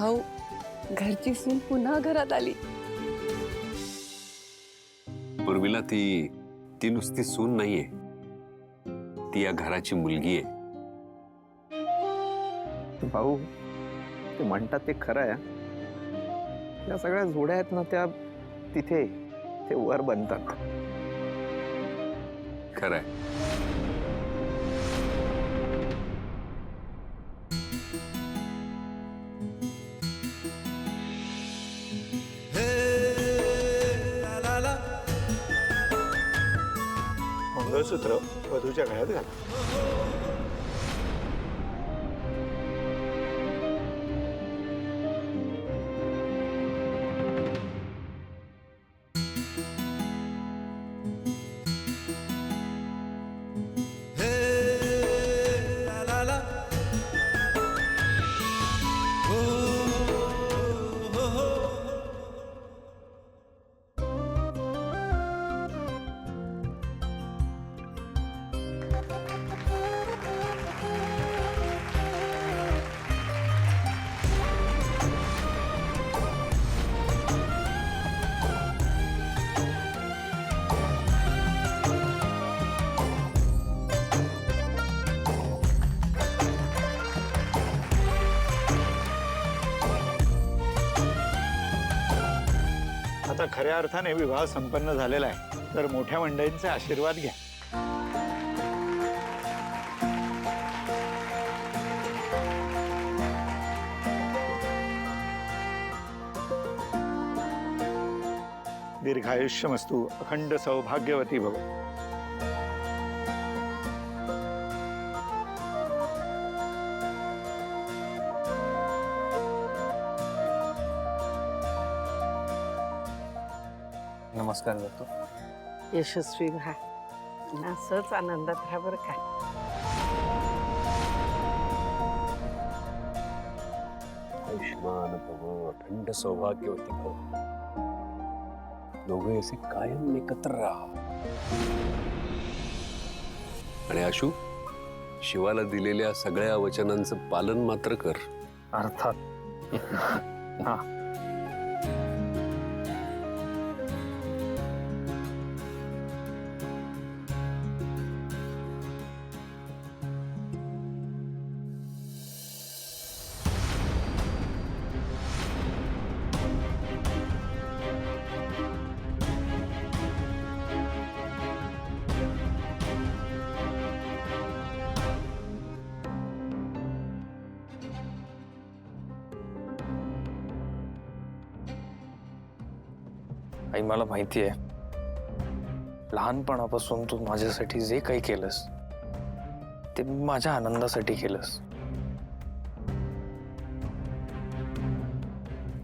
भाऊ, घरची सून पुन्हा घरात आली. पूर्वीला ती नुसती सून नाहीये, ती या घराची मुलगी आहे. भाऊ, ते म्हणतात ते खरं आहे. या सगळ्या जोड्या आहेत ना, त्या तिथे ते वर बनतात. खरंय. मंगळसूत्र वधूच्या गळ्यात घाला. आता खऱ्या अर्थाने विवाह संपन्न झालेला आहे, तर मोठ्या मंडळींचे आशीर्वाद घ्या. दीर्घायुष्यमस्तु, अखंड सौभाग्यवती भव. नमस्कार करतो. यशस्वी व्हा, असंच आनंदात राहा बरं का. आयुष्मान भव, अखंड सौभाग्यवती भव. दोघे असे कायम एकत्र राहा. आणि आशू, शिवाला दिलेल्या सगळ्या वचनांचं पालन मात्र कर. अर्थात. हा. आई, मला माहिती आहे, लहानपणापासून तू माझ्यासाठी जे काही केलंस ते माझ्या आनंदासाठी केलंस.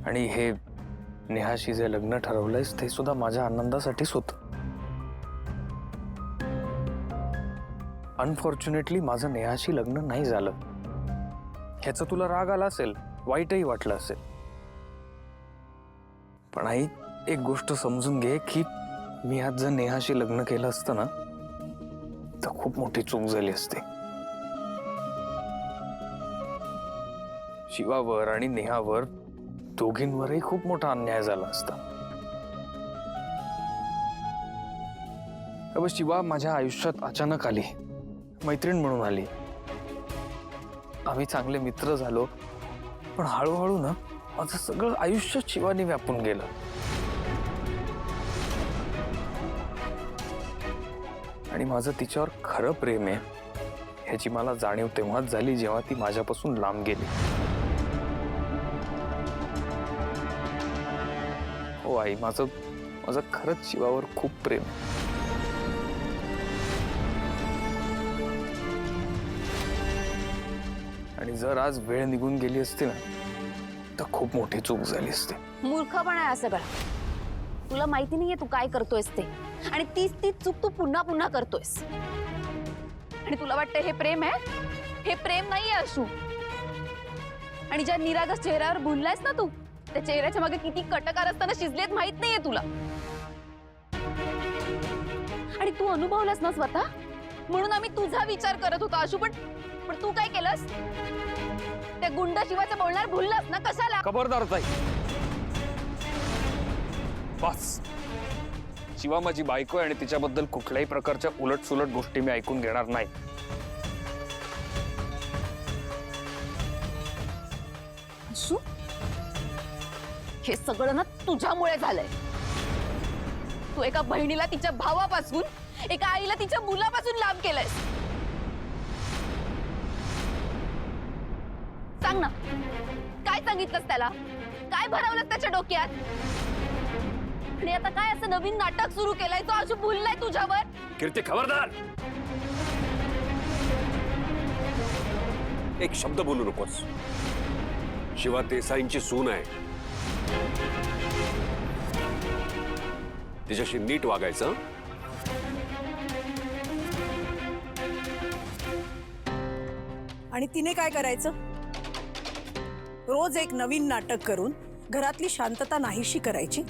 आणि हे नेहाशी जे लग्न ठरवलंयस ते सुद्धा माझ्या आनंदासाठीच होतं. अनफॉर्च्युनेटली माझं नेहाशी लग्न नाही झालं. ह्याचा तुला राग आला असेल, वाईटही वाटलं असेल. पण आई, एक गोष्ट समजून घे की मी आज जर नेहाशी लग्न केलं असतं ना, तर खूप मोठी चूक झाली असती. शिवावर आणि नेहावर दोघींवरही खूप मोठा अन्याय झाला असता. अबे, शिवा माझ्या आयुष्यात अचानक आली, मैत्रीण म्हणून आली. आम्ही चांगले मित्र झालो, पण हळूहळू ना माझं सगळं आयुष्य शिवाने व्यापून गेलं. आणि माझं तिच्यावर खरं प्रेम आहे ह्याची मला जाणीव तेव्हाच झाली जेव्हा ती माझ्यापासून लांब गेली. हो आई, माझं खरंच शिवावर खूप प्रेम आहे. आणि जर आज वेळ निघून गेली असती ना, तर खूप मोठी चूक झाली असती. मूर्खपणा आहे सगळा. तुला माहिती नाहीये तू काय करतोयस ते, आणि तीच चूक तू पुन्हा पुन्हा करतोयस. आणि तुला वाटतं हे प्रेम आहे? हे प्रेम नाहीये आशू. आणि ज्या निरागस चेहऱ्यावर भुललायस ना तू, त्या चेहऱ्याच्या मागे किती कटकार असताना शिजलेत माहित नाहीये तुला. आणि तू अनुभवलास ना स्वतः, म्हणून आम्ही तुझा विचार करत होतो आशू. पण तू काय केलंस? त्या गुंड शिवाचं बोलणार भुललास ना? कशाला? खबरदार ताई, बस. शिवा माझी बायको आहे आणि तिच्याबद्दल कुठल्याही प्रकारच्या उलटसुलट गोष्टी मी ऐकून घेणार नाही. आशू, हे सगळं ना तुझ्यामुळे झालंय. तू एका बहिणीला तिच्या भावापासून, एका आईला तिच्या मुलापासून लांब केलंयस. सांग ना, काय सांगितलंस त्याला? काय भरवलंस त्याच्या डोक्यात? आणि आता काय असं नवीन नाटक सुरू केलंय तो आशू बोललाय तुझ्यावर? कीर्ती, खबरदार. एक शब्द बोलू नकोस. शिवा देसाईंची सून आहे, तिच्याशी नीट वागायचं. आणि तिने काय करायचं? रोज एक नवीन नाटक करून घरातली शांतता नाहीशी करायची.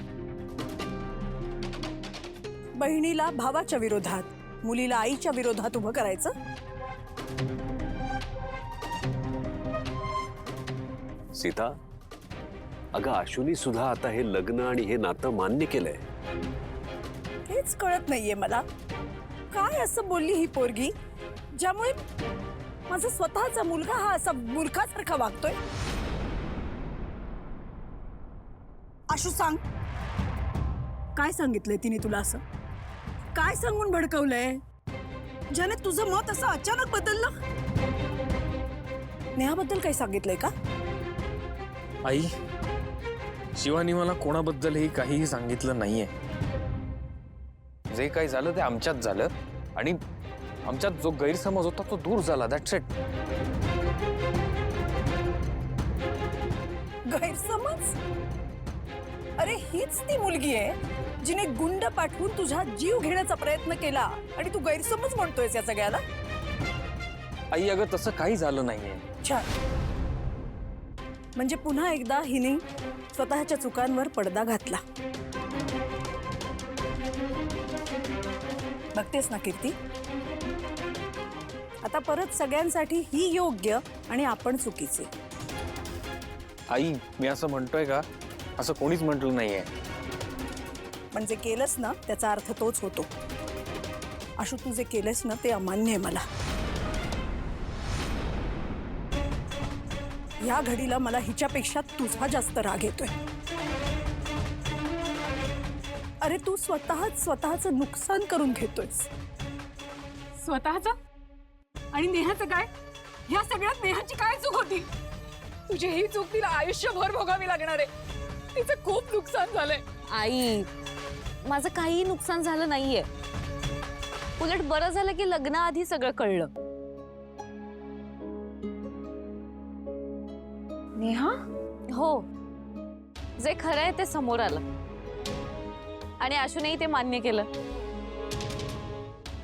बहिणीला भावाच्या विरोधात, मुलीला आईच्या विरोधात उभं करायचं. सीता, अगं आशुनी सुद्धा आता हे लग्न आणि हे नातं मान्य केलंय. हेच कळत नाहीये मला, काय असं बोलली ही पोरगी ज्यामुळे माझा स्वतःचा मुलगा हा असा मूर्खासारखा वागतोय. आशू, सांग, काय सांगितलंय तिने तुला? असं काय सांगून भडकवलंय ज्याने तुझं मत असं अचानक बदललं? नेहाबद्दल काही सांगितलंय का? आई, शिवानी मला कोणाबद्दलही काहीही सांगितलं नाहीये. जे काही झालं ते आमच्यात झालं आणि आमच्यात जो गैरसमज होता तो दूर झाला. That's it. गैरसमज? अरे हीच ती मुलगी आहे जिने गुंड पाठवून तुझा जीव घेण्याचा प्रयत्न केला आणि तू गैरसमज म्हणतोयस या सगळ्याला? आई, अगं तसं काही झालं नाहीये. छान. म्हणजे पुन्हा एकदा हिने स्वतःच्या चुकांवर पडदा घातला. बघतेस ना कीर्ती, आता परत सगळ्यांसाठी ही योग्य आणि आपण चुकीचे. आई, मी असं म्हणतोय का? असं कोणीच म्हटलं नाहीये. म्हणजे केलंस ना त्याचा अर्थ तोच होतो. आशू, तू जे केलंस ना ते अमान्य आहे मला. या घडीला मला हिच्यापेक्षा तुझा जास्त राग येतोय. अरे तू स्वतःचं नुकसान करून घेतोयस. स्वतःच आणि नेहाचं काय? ह्या सगळ्यात नेहाची काय चूक होती? तुझी ही चूक तिला आयुष्यभर भोगावी लागणार आहे. तिचं खूप नुकसान झालंय. आई, माझं काही नुकसान झालं नाहीये. उलट बरं झालं की लग्नाआधी सगळं कळलं. नेहा, हो, जे खरं आहे ते समोर आलं आणि आशूनेही ते मान्य केलं.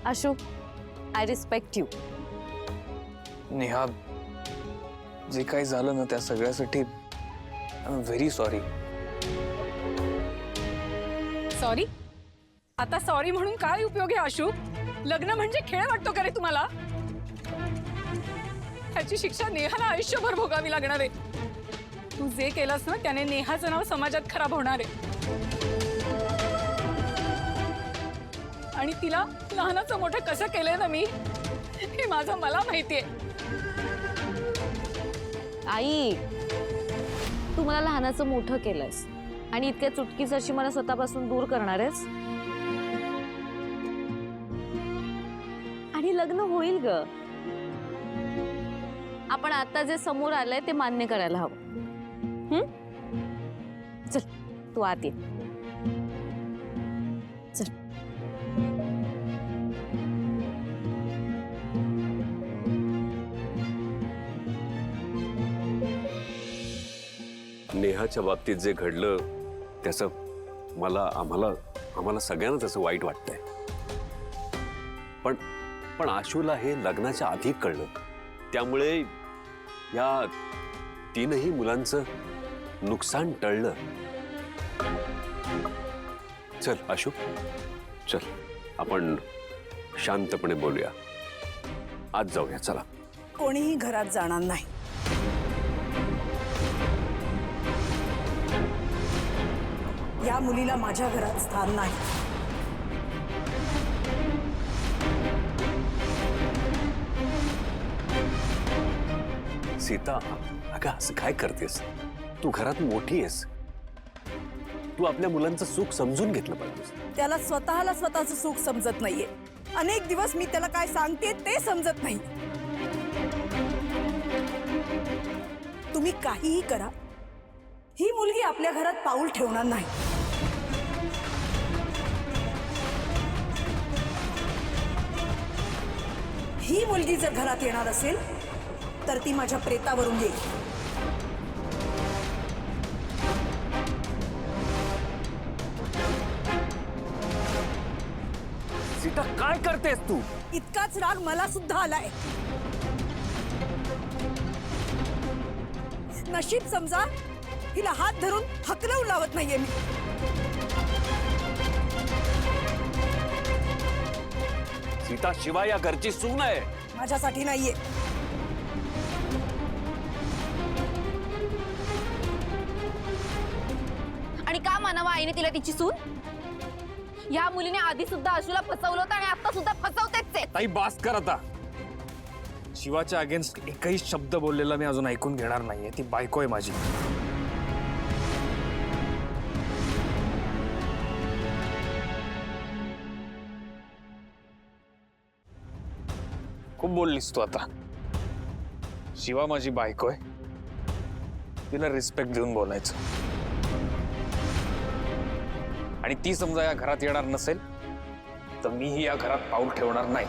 Ashu, I respect you. Neha, जे काही झालं ना त्या सगळ्यासाठी I am very sorry. Sorry? आता सॉरी म्हणून काय उपयोग आहे आशू? लग्न म्हणजे खेळ वाटतो का रे तुम्हाला? ह्याची शिक्षा नेहाला आयुष्यभर भोगावी लागणार आहे. तू जे केलंस ना त्याने नेहाचं नाव समाजात खराब होणार आहे आणि तिला लहानाचं मोठं कसं केलंय ना मी, हे मला माहितीये. आई, तू मला लहानाचं मोठं केलंयस आणि इतक्या चुटकीसरशी मला स्वतःपासून दूर करणार आहेस. आणि लग्न होईल ग. आपण आता जे समोर आलंय ते मान्य करायला हवं. चल, तू आत ये. चल. नेहाच्या बाबतीत जे घडलं त्याचं आम्हाला सगळ्यांना त्याचं वाईट वाटतंय. पण आशूला हे लग्नाच्या आधी कळलं, त्यामुळे या तीनही मुलांचं नुकसान टळलं. चल आशू, चल आपण शांतपणे बोलूया. आज जाऊया, चला. कोणीही घरात जाणार नाही. या मुलीला माझ्या घरात स्थान नाही. सीता, अगं असं काय करतेस? तू घरात मोठी आहेस. तू आपल्या मुलांचं सुख समजून घेतलं पाहिजे. त्याला स्वतःला स्वतःचं सुख समजत नाहीये. अनेक दिवस मी त्याला काय सांगते ते समजत नाही. तुम्ही काहीही करा, ही मुलगी आपल्या घरात पाऊल ठेवणार नाही. ही मुलगी जर घरात येणार असेल तर ती माझ्या प्रेतावरून येईल. सीता काय करतेस तू? इतकाच राग मला सुद्धा आलाय. नशीब समजा हिला हात धरून हकलवून लावत नाहीये मी. सीता, शिवा या घरची सून आहे. माझ्यासाठी नाहीये. आणि का मानावा आईने तिला तिची सून? या मुलीने आधी सुद्धा आशूला फसवलं होतं आणि आता सुद्धा फसवतेच आहे. ताई बास कर आता. शिवाच्या अगेन्स्ट एकही शब्द बोललेला मी अजून ऐकून घेणार नाहीये. ती बायको आहे माझी. खूप बोललीस तू आता. शिवा माझी बायको आहे, तिला रिस्पेक्ट देऊन बोलायचं. आणि ती समजा या घरात येणार नसेल तर मीही या घरात पाऊल ठेवणार नाही.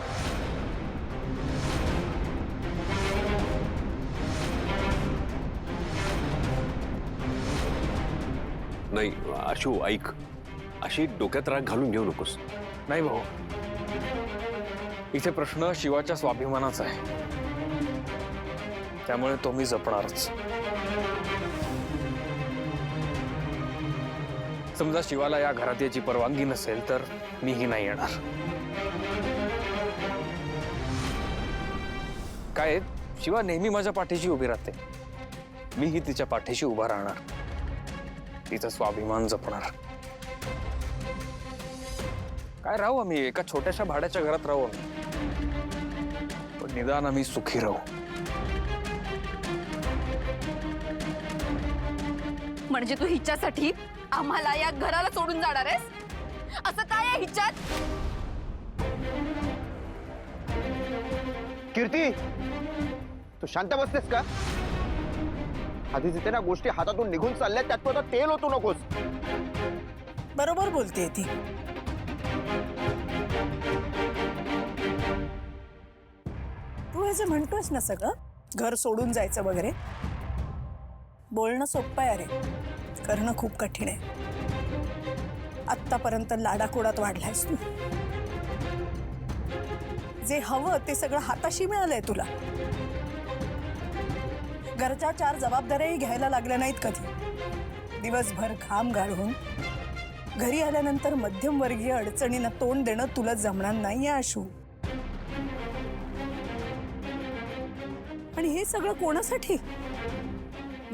नाही आशू, ऐक, अशी डोक्यात राग घालून घेऊ नकोस. नाही भाऊ, इथे प्रश्न शिवाच्या स्वाभिमानाचा आहे, त्यामुळे तो मी जपणारच. समजा शिवाला या घरात याची परवानगी नसेल तर मीही नाही येणार. काय, शिवा नेहमी माझ्या पाठीशी उभी राहते, मीही तिच्या पाठीशी उभा राहणार, तिचा स्वाभिमान जपणार. काय राहू आम्ही एका छोट्याशा भाड्याच्या घरात राहू आम्ही, पण निदान आम्ही सुखी राहू. म्हणजे तू हिच्यासाठी आम्हाला या घराला सोडून जाणार आहेस? असं काय आहे हिच्यात? कीर्ती, तू शांत बसतेस का? आधी जिथे ना गोष्टी हातातून निघून चालल्यात त्यात तू आता तेल होतो नकोस. बरोबर बोलतेय ती. तू हे जे म्हणतोस ना सगळं, घर सोडून जायचं वगैरे, बोलणं सोपं आहे अरे, करणं खूप कठीण आहे. आत्तापर्यंत लाडाकोडात वाढलायस तू. जे हवं ते सगळं हाताशी मिळालंय तुला. घरच्या 4 जबाबदाऱ्याही घ्यायला लागल्या नाहीत कधी. दिवसभर घाम गाळून घरी आल्यानंतर मध्यमवर्गीय अडचणींना तोंड देणं तुला जमणार नाहीये आशू. आणि हे सगळं कोणासाठी?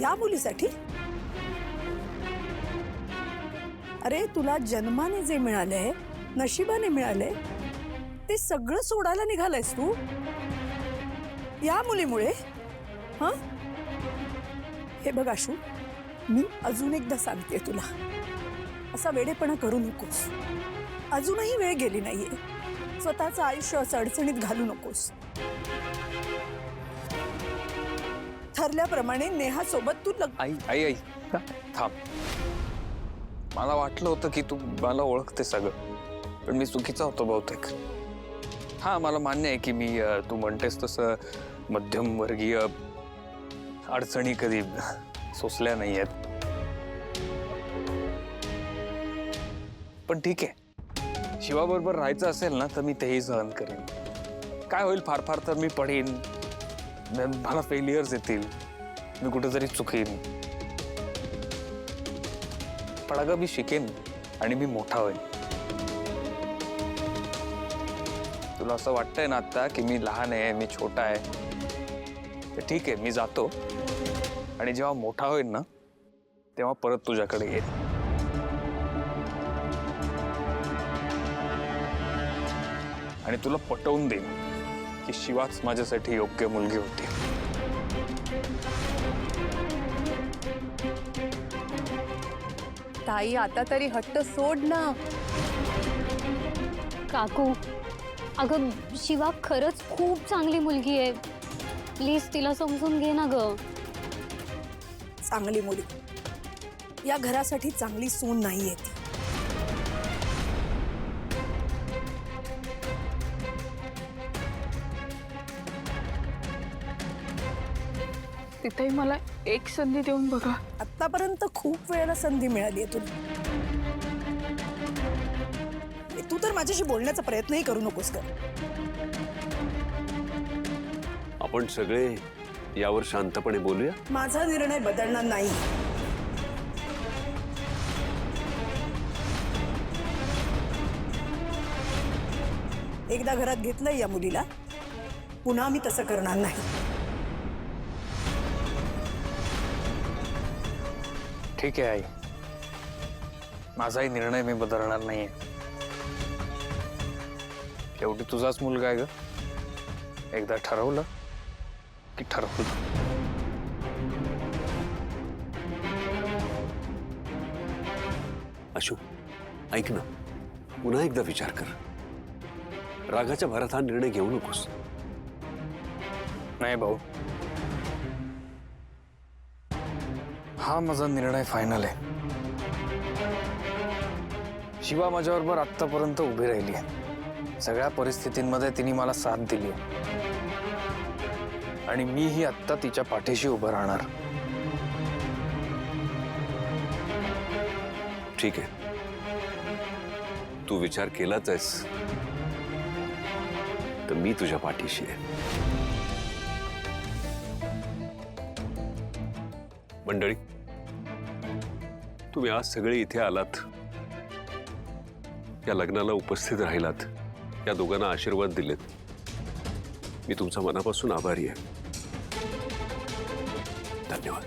या मुलीसाठी? अरे तुला जन्माने जे मिळालंय, नशिबाने मिळालंय, ते सगळं सोडायला निघालायस तू या मुलीमुळे? हा, हे बघ आशू, मी अजून एकदा सांगते तुला, असा वेडेपणा करू नकोस. अजूनही वेळ गेली नाहीये. स्वतःचं आयुष्य असं अडचणीत घालू नकोस. ठरल्याप्रमाणे नेहासोबत तू आई आई आई थांब. मला वाटलं होतं की तू मला ओळखते सगळं, पण मी चुकीचा होतो बहुतेक. हा, मला मान्य आहे की मी तू म्हणतेस तसं मध्यमवर्गीय अडचणी कधी सोसल्या नाही आहेत. पण ठीक आहे, शिवाबरोबर राहायचं असेल ना तर मी तेही सहन करेन. काय होईल, फार फार तर मी पडेन, मला फेलियर्स येतील, मी कुठेतरी चुकीन, पण अगं मी शिकेन आणि मी मोठा होईन. तुला असं वाटतंय ना आता की मी लहान आहे, मी छोटा आहे, तर ठीक आहे, मी जातो आणि जेव्हा मोठा होईन ना तेव्हा परत तुझ्याकडे येईन. आणि तुला पटवून देईन की शिवाच माझ्यासाठी योग्य मुलगी होती. ताई आता तरी हट्ट सोड ना. काकू अगं शिवा खरंच खूप चांगली मुलगी आहे. प्लीज तिला समजून घे ना ग. चांगली मुली या घरासाठी चांगली सून नाहीये ती. तिथेही मला एक संधी देऊन बघा. आतापर्यंत खूप वेळेला संधी मिळाली आहे तुला. तू तर माझ्याशी बोलण्याचा प्रयत्नही करू नकोस कर. आपण सगळे यावर शांतपणे बोलूया. माझा निर्णय बदलणार नाही. एकदा घरात घेतलंय या मुलीला, पुन्हा मी तसं करणार नाही. ठीक आहे आई, माझाही निर्णय मी बदलणार नाहीये. शेवटी तुझाच मुलगा आहे ग. एकदा ठरवलं की ठरवलं. अशू, ऐक ना, पुन्हा एकदा विचार कर. रागाच्या भरात हा निर्णय घेऊ नकोस. नाही भाऊ, हा माझा निर्णय फायनल आहे. शिवा माझ्याबरोबर आत्तापर्यंत उभी राहिली आहे. सगळ्या परिस्थितींमध्ये तिने मला साथ दिली आहे आणि मीही आत्ता तिच्या पाठीशी उभं राहणार. ठीक आहे, तू विचार केलाच आहेस तर मी तुझ्या पाठीशी आहे. मंडळी, तुम्ही आज सगळे इथे आलात, या लग्नाला उपस्थित राहिलात, या दोघांना आशीर्वाद दिलेत. मी तुमचा मनापासून आभारी आहे. धन्यवाद.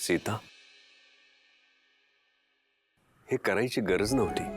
सीता, हे करायची गरज नव्हती.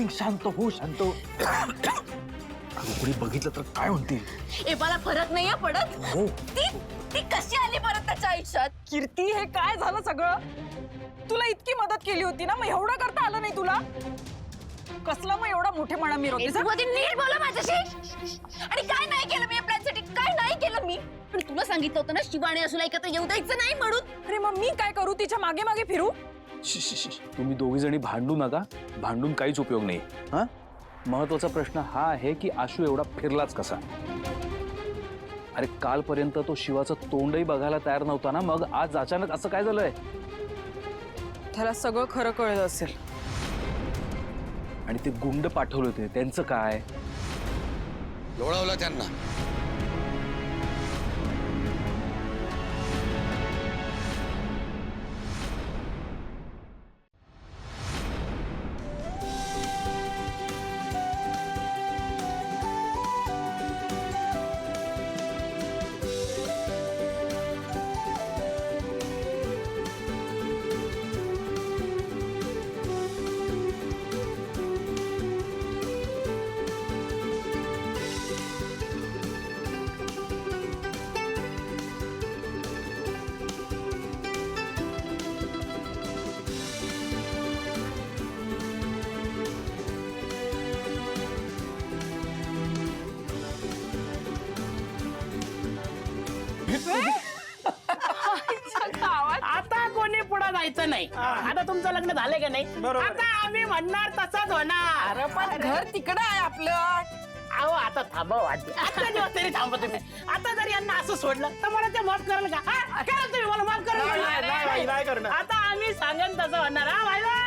डार्लिंग शांत हो शांत हो. अगं, कोणी बघितलं तर काय म्हणतील? ए मला फरक नाही पडत. हो. ती कशी आली परत त्याच्या आयुष्यात? कीर्ती, हे काय झालं सगळं? तुला इतकी मदत केली होती ना, मग एवढं करता आलं नाही तुला? कसला मग एवढा मोठेपणा मिरवतेस? नीट बोला माझ्याशी. आणि काय नाही केलं मी आपल्यासाठी? काय नाही केलं मी? पण तुला सांगितलं होतं ना शिवा आणि आशूला एकत्र येऊ द्यायचं नाही म्हणून. अरे मग मी काय करू? तिच्या मागे मागे फिरू? तुम्ही दोघी जणी भांडू नका. भांडून काहीच उपयोग नाही. हा, महत्वाचा प्रश्न हा आहे की आशू एवढा फिरलाच कसा? अरे कालपर्यंत तो शिवाचं तोंडही बघायला तयार नव्हता ना, मग आज अचानक असं काय झालंय? त्याला सगळं खरं कळलं असेल. आणि ते गुंड पाठवले होते, त्यांचं काय? लोळवलं त्यांना. आता कोणी पुढे जायचं नाही. आता तुमचं लग्न झालंय का नाही? आता आम्ही म्हणणार तसंच होणार. अरे पण घर तिकडं आहे आपलं. अहो आता थांबा वाटते. आता दिवस तरी थांबा तुम्ही. आता जर यांना असं सोडलं तर मला ते माफ कराल का? हा? करा तुम्ही मला माफ कराल? आता आम्ही सांगेन तसं होणार. हा भाईला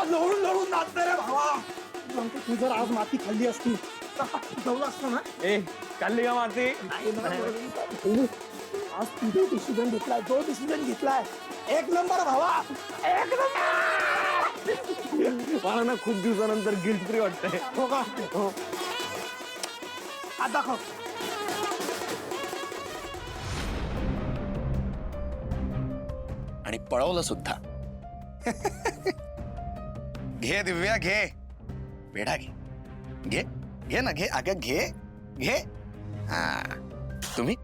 लढून लढून नाचते रे भावा. तू जर आज माती खाल्ली असती जवळ असतं ना. ए, काढली का माती? आज तुझे डिसिजन घेतलाय, जो डिसिजन घेतलाय एक नंबर भावा, एक नंबर. मला ना खूप दिवसानंतर गिल्ट फ्री वाटतंय. हो का? हो. आज दाखव. आणि पळवलं सुद्धा. घे दिव्या, घे पेढा, घे घे घे ना, घे अगं, घे घे. हा, तुम्ही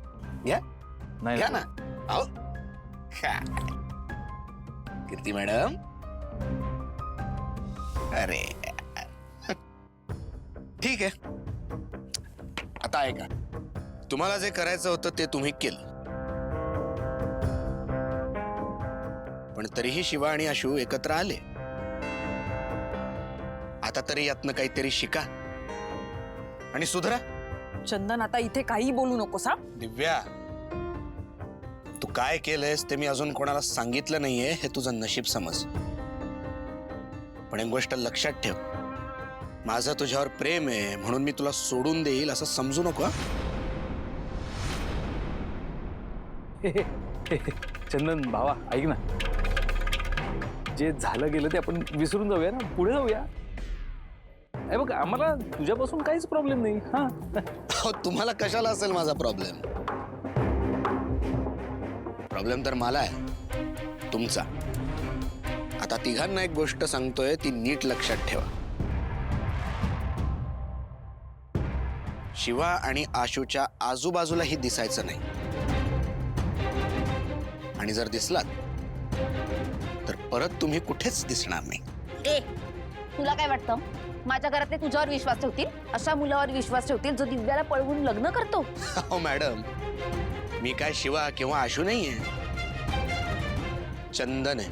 घ्या नाही घ्या ना. आओ खा. कीर्ती मॅडम, अरे ठीक आहे. आता ऐका, तुम्हाला जे करायचं होतं ते तुम्ही केलं, पण तरीही शिवा आणि आशू एकत्र आले. आता तरी यातनं काहीतरी शिका आणि सुधरा. चंदन, आता इथे काही बोलू नकोस. हा, दिव्या, तू काय केलंयस ते मी अजून कोणाला सांगितलं नाहीये, हे तुझं नशीब समज. पण एक गोष्ट लक्षात ठेव, माझं तुझ्यावर प्रेम आहे म्हणून मी तुला सोडून देईल असं समजू नको. चंदन भावा, ऐक ना, जे झालं गेलं ते आपण विसरून जाऊया ना, पुढे जाऊया. हे बघ, आम्हाला तुझ्यापासून काहीच प्रॉब्लेम नाही. हा, तुम्हाला कशाला असेल माझा प्रॉब्लेम? प्रॉब्लेम तर मला आहे, तुमचा. आता तिघांना एक गोष्ट सांगतोय, ती नीट लक्षात ठेवा. शिवा आणि आशूच्या आजूबाजूलाही दिसायचं नाही, आणि जर दिसलात तर परत तुम्ही कुठेच दिसणार नाही. ए, तुला काय वाटतं माझ्या घरातले तुझ्यावर विश्वास ठेवतील? अशा मुलावर विश्वास ठेवतील जो दिव्याला पळवून लग्न करतो? हो मॅडम, मी काय शिवा किंवा आशू नाहीये, चंदन आहे.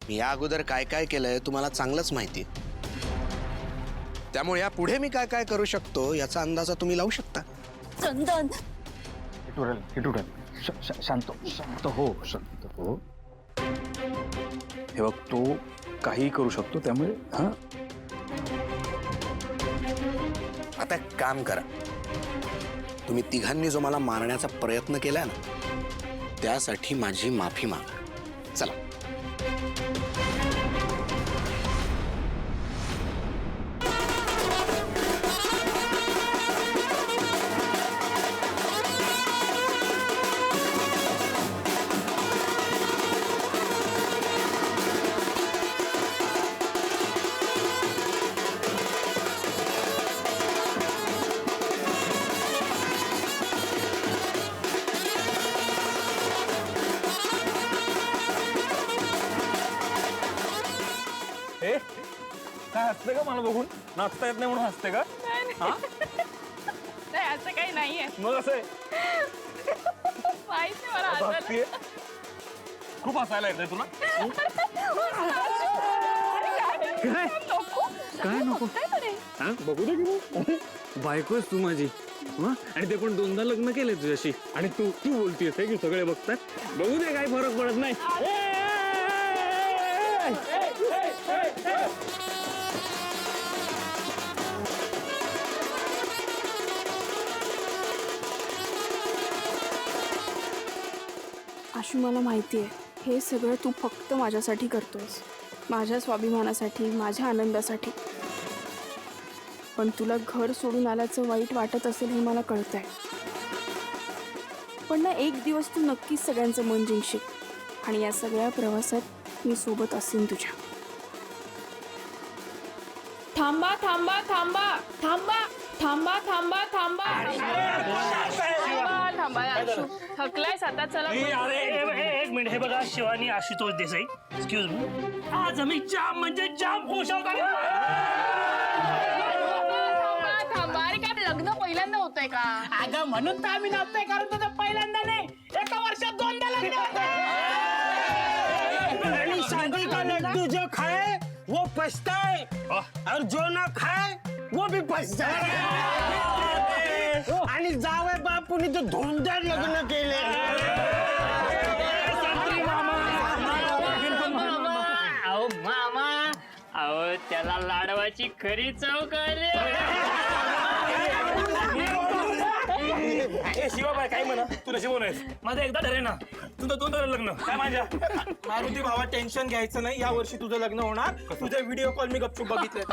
मी या अगोदर काय काय केलंय तुम्हाला चांगलंच माहिती, त्यामुळे या पुढे मी काय काय करू शकतो याचा अंदाजा तुम्ही लावू शकता. चंदन, शांत शांत हो. हे बघ, तो काही करू शकतो, त्यामुळे हा. आता एक काम करा, तुम्ही तिघांनी जो मला मारण्याचा प्रयत्न केलाय ना, त्यासाठी माझी माफी मागा. चला. काय हसते का मला बघून? नाचता येत नाही म्हणून हसते का? नाही असं काही नाहीये. मग असं आहे. माहिती मला हसायला. हसतेय? खूप हसायला येतंय तुला. काय काय नको हा बघू दे की बायकोच तू माझी. आणि ते पण 2दा लग्न केले तुझ्याशी, आणि तू तू बोलतीयस की सगळे बघतात. बघू दे, काही फरक पडत नाही. आशू, मला माहिती आहे हे सगळं तू फक्त माझ्यासाठी करतोयस, माझ्या स्वाभिमानासाठी, माझ्या आनंदासाठी. पण तुला घर सोडून आल्याचं वाईट वाटत असेल हे मला कळतंय. पण ना, एक दिवस तू नक्कीच सगळ्यांचं मन जिंकशील, आणि या सगळ्या प्रवासात मी सोबत असेन तुझ्या. थांबा थांबा थांबा थांबा थांबा थांबा थांबा थांबा. आशू थकलायस आता, चला. एक मिनिट, हे बघा, शिवानी आशुतोष देसाई, एक्सक्यूज मी. आज आम्ही जाम म्हणजे जाम खुश आहोत. थांबा. अरे काय लग्न पहिल्यांदा होतंय का? अगं म्हणून तर आम्ही नाचतोय, कारण तुझं पहिल्यांदा नाही, एका वर्षात 2दा लग्न होतंय. आणि शादी का लड्डू जो खाए वो पछताए, और जो ना खाए वो भी पछताए. आणि जावई बापूने तो धूमधार लग्न केले. अहो मामा, अहो त्याला लाडवाची खरी चव कळली. शिवाबाई काय म्हणा, तू नशीब आहेस. माझं एकदा ठरे ना, तुझं 2दा लग्न काय माझ्या. मारुती भावा, टेन्शन घ्यायचं नाही, या वर्षी तुझं लग्न होणार. तुझे व्हिडिओ कॉल मी गपचूप बघितले.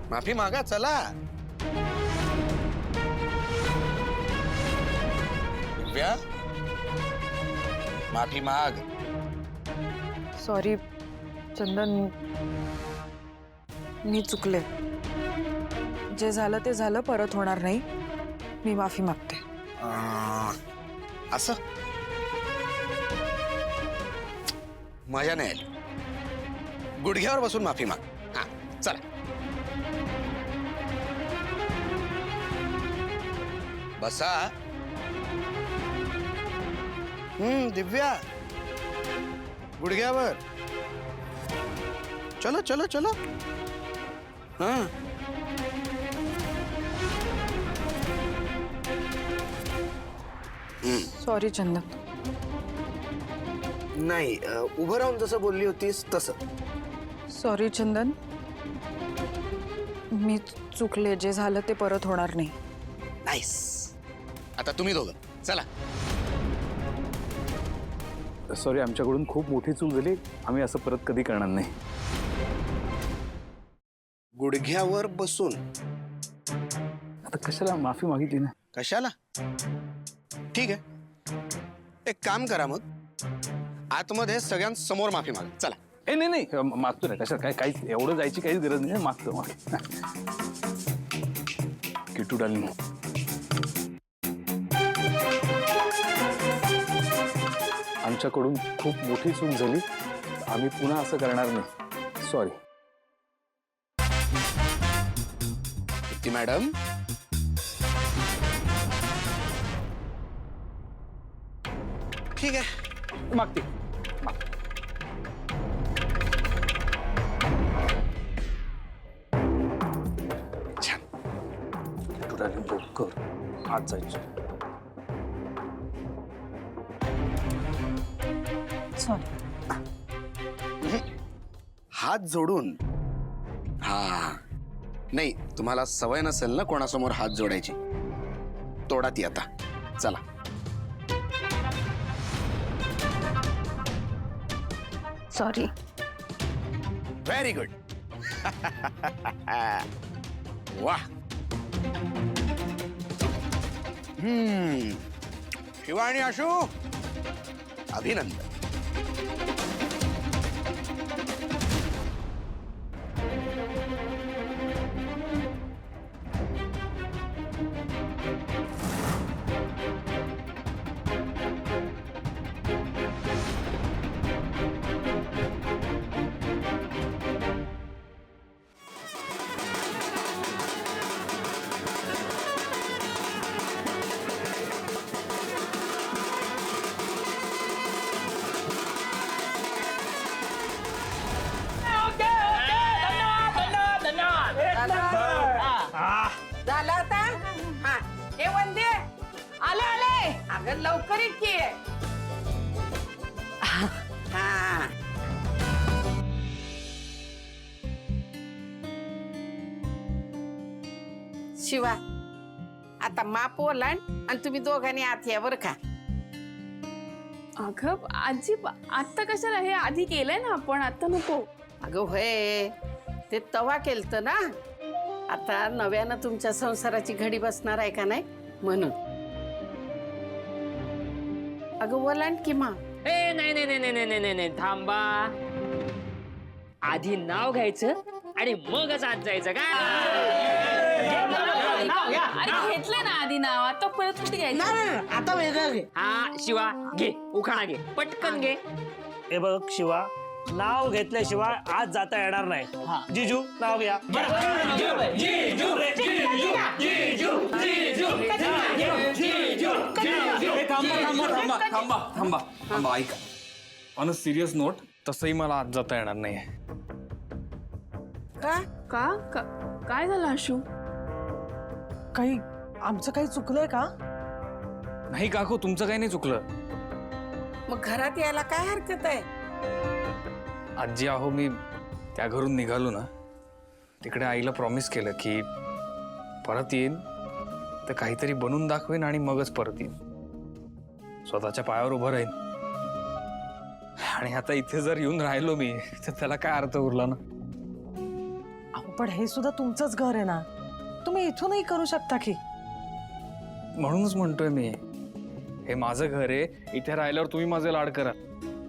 माफी मागा, चला. दिव्या, माफी माग. सॉरी चंदन, मी चुकले. जे झालं ते झालं, परत होणार नाही. मी माफी मागते. असं मजा नाही आली. गुडघ्यावर बसून माफी माग. हा, चला. बसा. दिव्या, गुडघ्यावर. चलो चलो चलो. हाँ. सॉरी चंदन. नाही, उभं राहून जसं बोलली होतीस तसं. सॉरी चंदन, मी चुकले. जे झालं ते परत होणार नाही. नाईस. आता तुम्ही दोघं चला. सॉरी, आमच्याकडून खूप मोठी चूक झाली. आम्ही असं परत कधी करणार नाही. गुडघ्यावर बसून. आता कशाला माफी मागितली ना? कशाला? ठीक आहे, एक काम करा, मग आतमध्ये सगळ्यांसमोर माफी मागा. चला. ए नाही नाही, मागतो ना. कशाला काय, काही एवढं जायची काहीच गरज नाही. मागतो. किटू डार्लिंग, आमच्याकडून खूप मोठी चूक झाली. आम्ही पुन्हा असं करणार नाही. सॉरी. मॅडम, ठीक आहे. मागते. छान. तुला लवकर आज जायचं. हात जोडून. हा नाही, तुम्हाला सवय नसेल ना कोणासमोर हात जोडायची. तोडा ती आता. चला. सॉरी. Very good. वाह. शिवा आणि आशू, अभिनंदन. झालं आता. हा हे वंदे आले आले. अगं लवकर की. हा शिवा, आता माप ओलांड आणि तुम्ही दोघांनी आत या बरं का. अगं आजी, आत्ता कशाला? हे आधी केलंय ना आपण, आता नको. अगं होय, ते तवा केलत ना. आता नव्यानं तुमच्या संसाराची घडी बसणार आहे का नाही म्हणून. अगं ओलांड की मा. ए नाही नाही नाही नाही नाही नाही, थांबा. आधी नाव घ्यायचं आणि मगच आत जायचं का? घेतलं ना आधी नाव, आता परत कुठे घ्यायचं? आता वेगळं घे. हा शिवा घे, उखाणा घे, पटकन घे. हे बघ शिवा, नाव घेतल्याशिवाय आज जाता येणार नाही. जिजू नाव घ्या. थांबा ऐका. ऑन अ सिरियस नोट, तसंही मला आज जाता येणार नाही. का काय झालं आशू? काही आमचं काही चुकलंय का? नाही काकू, तुमचं काही नाही चुकलं. मग घरात यायला काय हरकत आहे? आजी अहो, मी त्या घरून निघालो ना, तिकडे आईला प्रॉमिस केलं की परत येईन तर काहीतरी बनवून दाखवेन आणि मगच परत येईन. स्वतःच्या पायावर उभं राहीन. आणि आता इथे जर येऊन राहिलो मी तर त्याला काय अर्थ उरला ना. पण हे सुद्धा तुमचंच घर आहे ना, तुम्ही इथूनही करू शकता की. म्हणूनच म्हणतोय मी, हे माझं घर आहे. इथे राहिल्यावर तुम्ही माझे लाड कराल,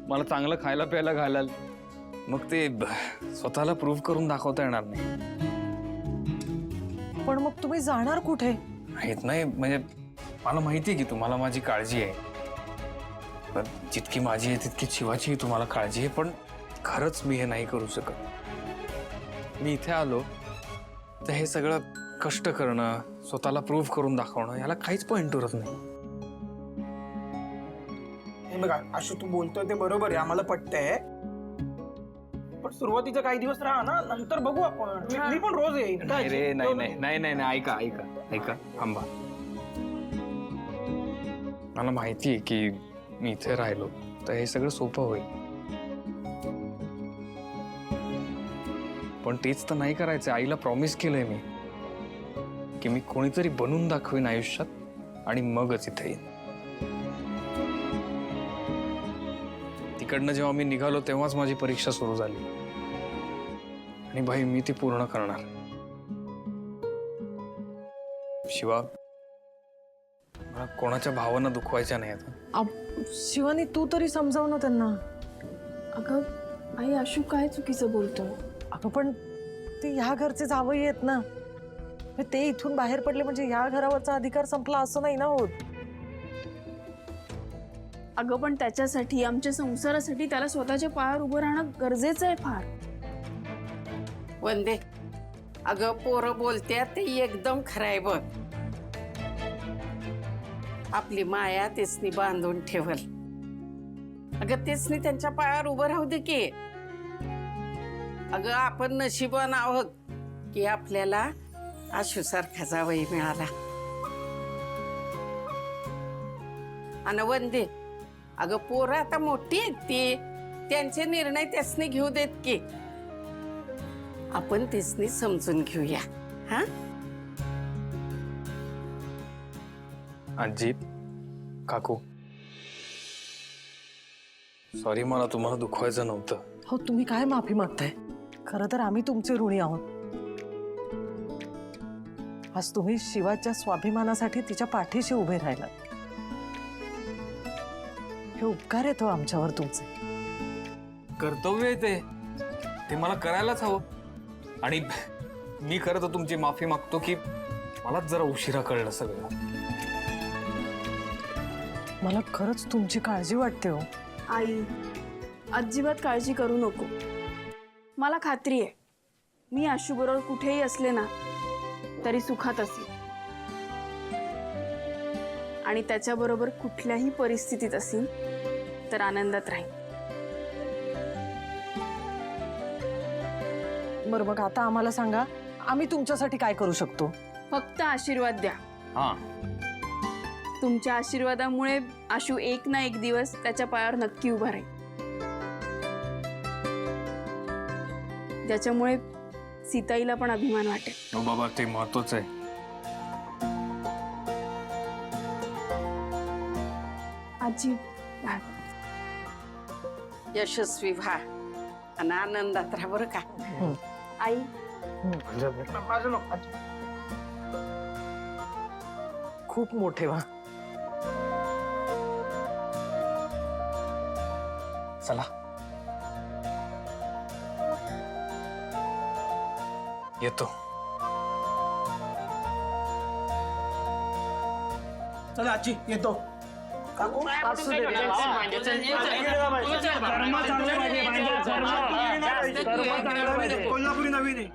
मला चांगलं खायला प्यायला घालाल. मग ते स्वतःला प्रूव्ह करून दाखवता येणार नाही. पण मग तुम्ही जाणार कुठे? माहित नाही, म्हणजे मला माहिती आहे की तुम्हाला माझी काळजी आहे. पण जितकी माझी आहे तितकी शिवाची तुम्हाला काळजी आहे. पण खरंच मी हे नाही करू शकत. मी इथे आलो तर हे सगळं कष्ट करणं, स्वतःला प्रूव्ह करून दाखवणं, याला काहीच पॉइंट उरत नाही. हे बघा आशू, तू बोलतोय ते बरोबर आहे, आम्हाला पटतंय. पण सुरुवातीचं काही दिवस राहा ना, नंतर बघू आपण. मी पण रोज येईन. नाही रे, नाही नाही नाही नाही नाही, ऐका ऐका ऐका, थांबा. मला माहिती आहे की मी इथे राहिलो तर हे सगळं सोपं होईल. पण तेच तर नाही करायचं. आईला प्रॉमिस केलंय मी की मी कोणीतरी बनून दाखवीन आयुष्यात आणि मगच इथे येईन. तिकडनं जेव्हा मी निघालो तेव्हाच माझी परीक्षा सुरू झाली आणि भाई मी ती पूर्ण करणार. शिवा, मला कोणाच्या भावना दुखवायच्या नाही आता. शिवानी, तू तरी समजाव ना त्यांना. अगं आई, आशू काय चुकीचं बोलतो? अगं पण ते ह्या घरचे जावई आहेत ना, ते इथून बाहेर पडले म्हणजे ह्या घरावरचा अधिकार संपला असं नाही ना होत. अगं पण त्याच्यासाठी, आमच्या संसारासाठी त्याला स्वतःच्या पायावर उभं राहणं गरजेचं आहे फार. वंदे, अगं पोरं बोलत्यात ते एकदम खरं आहे बघ. आपली माया तेचनी बांधून ठेवल. अगं तेच नाही त्यांच्या पायावर उभं राहू दे की. अगं आपण नशिबान आहोत की आपल्याला आशूसारखा जावई मिळाला. आणि वंदे, अगं पोरं आता मोठी आहेत ती, त्यांचे निर्णय त्यासनी घेऊ देत की. आपण त्यासनी समजून घेऊया. हा आजी, काकू, सॉरी, मला तुम्हाला दुखवायचं नव्हतं. हो, तुम्ही काय माफी मागताय? खरं तर आम्ही तुमचे ऋणी आहोत. आज तुम्ही शिवाच्या स्वाभिमानासाठी तिच्या पाठीशी उभे राहिलात. हे उपकार येतो आमच्यावर तुमचे. कर्तव्य आहे ते मला करायलाच हवं. आणि मी खरं तर तुमची माफी मागतो की मलाच जरा उशिरा कळलं सगळं. मला खरंच तुमची काळजी वाटते हो. आई, अजिबात काळजी करू नको. मला खात्री आहे मी आशूबरोबर कुठेही असले ना तरी सुखात असेल आणि त्याच्याबरोबर कुठल्याही परिस्थितीत असेल तर आनंदात राहील. बरं, मग आता आम्हाला सांगा, आम्ही तुमच्यासाठी काय करू शकतो? फक्त आशीर्वाद द्या. हा, तुमच्या आशीर्वादामुळे आशू एक ना एक दिवस त्याच्या पायावर नक्की उभा राहील, ज्याच्यामुळे सीताईला पण अभिमान वाटेल. हो बाबा, ते महत्वाचं आहे. आजी, यशस्वी व्हा आणि आनंदात राहा बरं का. आई, माझं नको. खूप मोठे व्हा. चला येतो. चला आजी, येतो. काकू, असू दे. कोल्हापुरी नवीन आहे.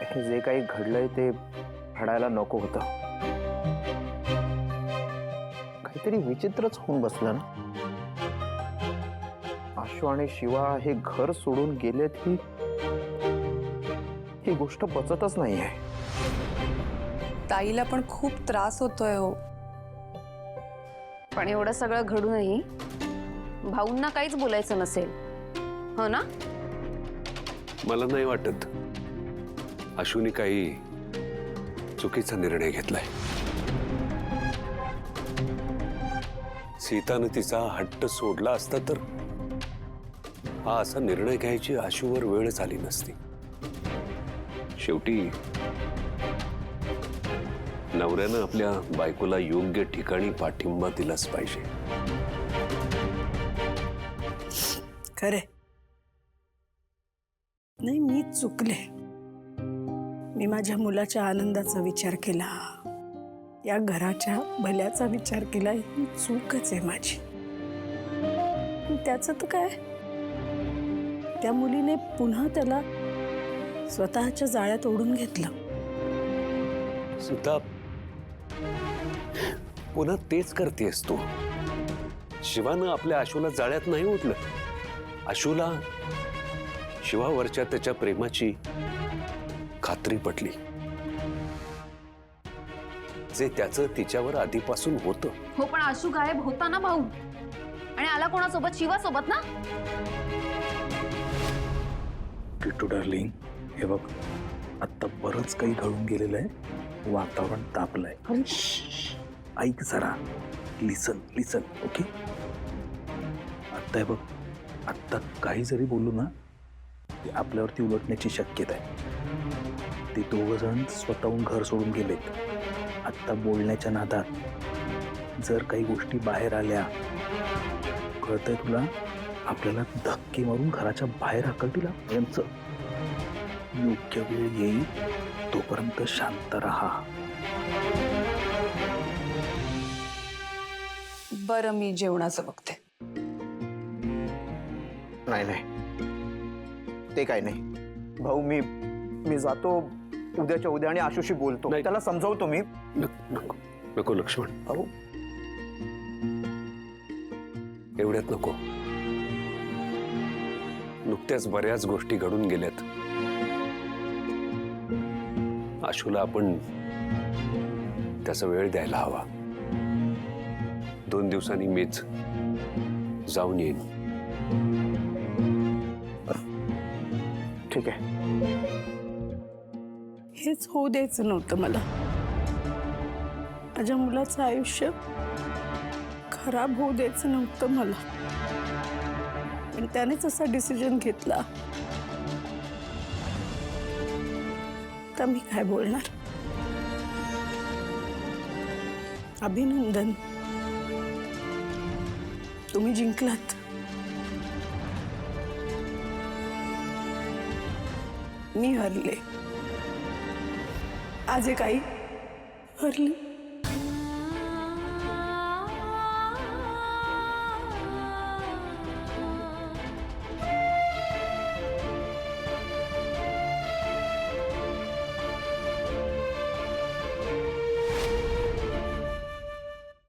हे जे काही घडलंय ते घडायला नको होतं. काहीतरी विचित्रच होऊन बसलं ना. आशू आणि शिवा हे घर सोडून गेलेत ही गोष्ट पचतच नाहीये. ताईला पण खूप त्रास होतोय हो. पण एवढं सगळं घडूनही भाऊंना काहीच बोलायचं नसेल, हो ना? मला नाही वाटत आशूने काही चुकीचा निर्णय घेतलाय. सीतानं तिचा हट्ट सोडला असता तर हा असा निर्णय घ्यायची आशूवर वेळच आली नसती. शेवटी नवऱ्यानं आपल्या बायकोला योग्य ठिकाणी पाठिंबा दिलाच पाहिजे. खरे नाही, मी चुकले. मी माझ्या मुलाच्या आनंदाचा विचार केला, या घराच्या भल्याचा विचार केला. ही चूकच आहे माझी. त्याचं तर काय, त्या मुलीने पुन्हा त्याला स्वतःच्या जाळ्यात ओढून घेतलं. सुद्धा पुन्हा तेच करतेस तू. शिवानं आपल्या आशूला जाळ्यात नाही ओढलं. आशूला शिवावरच्या त्याच्या प्रेमाची खात्री पटली, जे त्याचं तिच्यावर आधीपासून होतं. हो, पण आशू गायब होता ना भाऊ, आणि आला कोणासोबत? शिवासोबत ना. किट्टू डार्लिंग, हे बघ, आता बरंच काही घडून गेलेलं आहे. वातावरण तापलंय. ऐक जरा, लिसन लिसन, ओके? आता हे बघ, आत्ता काही जरी बोललो ना ते आपल्यावरती उलटण्याची शक्यता आहे. ते दोघं जण स्वतःहून घर सोडून गेलेत. आत्ता बोलण्याच्या नादात जर काही गोष्टी बाहेर आल्या, कळतंय तुला, आपल्याला धक्के मारून घराच्या बाहेर हाकलतील. यांचं योग्य वेळ येईल तोपर्यंत शांत राहा. बरं, मी जेवणाचं बघते. नाही नाही, ते काय नाही भाऊ. मी जातो उद्याच्या उद्या आणि आशुशी बोलतो, त्याला समजावतो मी. नको लक्ष्मण, भाऊ एवढ्यात नको. नुकत्याच बऱ्याच गोष्टी घडून गेल्यात. आशूला आपण त्याचा वेळ द्यायला हवा. 2 दिवसांनी मीच जाऊन येईन. ठीक आहे. हेच होऊ द्यायचं नव्हतं मला. माझ्या मुलाचं आयुष्य खराब होऊ द्यायचं नव्हतं मला, पण त्यानेच असा डिसिजन घेतला. तर मी काय बोलणार. अभिनंदन, तुम्ही जिंकलात. मी हरले. आज एक आई हरली.